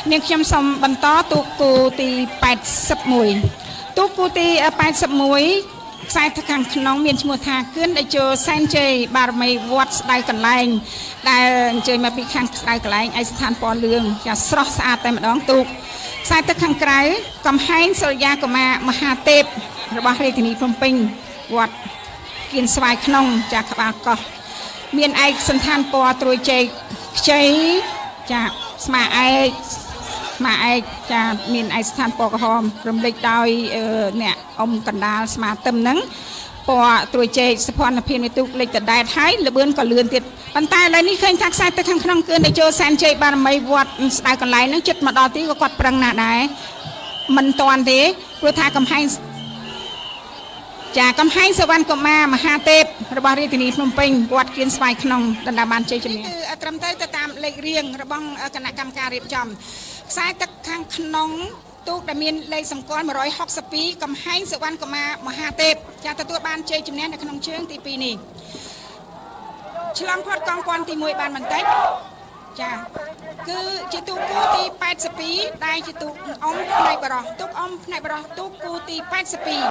នាងខ្ញុំសូមបន្តទូគូទី81ទូគូទី81ខ្សែទឹកខាងក្នុងមានឈ្មោះថាគឿនដែលចូលសែនជ័យបារមីវត្តស្ដៅកន្លែងដែលអញ្ជើញមកពីខាងស្ដៅកន្លែងឯកស្ថានពណ៌លឿងចាស្រស់ស្អាតតែម្ដងទូកខ្សែទឹកខាងក្រៅកំហែងសុរិយាកុមារមហាទេពរបស់រាជធានីភ្នំពេញវត្តគៀនស្វាយក្នុងចាក្បាលកោះមានឯកសន្តានពណ៌ត្រួយជែកខ្ចីចាស្មាឯកចាមានឯកស្ថានពណ៌ក្រហមរំលេចដោយអ្នកអ៊ំកណ្ដាលស្មាទឹមហ្នឹងពណ៌ត្រួយជែកសុភ័ណ្ឌភាពនៃទូកលេខតដែតហើយលបឿនក៏លឿនទៀតប៉ុន្តែឥឡូវនេះឃើញថាខ្សែទឹកខាងក្នុងគឺដែលចូលសែនជ័យបារមីវត្តស្ដៅកន្លែងហ្នឹងចិត្តមកដល់ទីក៏គាត់ប្រឹងណាស់ដែរមិនតាន់ទេព្រោះថាកំហែងសវណ្ណកុមារមហាទេពរបស់រាជធានីភ្នំពេញវត្តគៀនស្វាយក្នុងដណ្ដើមបានជ័យជំនះគឺត្រឹមត្រូវទៅតាមលេខរៀងរបស់គណៈកម្មការរៀបចំខ្សែទឹកខាងក្នុងទូកដែលមានលេខសម្គាល់162កំហែងសវណ្ណកុមារមហាទេពចាទទួលបានជ័យជំនះនៅក្នុងជើងទី2នេះឆ្លងផុតកងពាន់ទី1បានបន្តិចចាគឺជាទូកគូទី82ដែលជាទូកអ៊ំផ្នែកបរោះទូកអ៊ំផ្នែកបរោះទូកគូទី82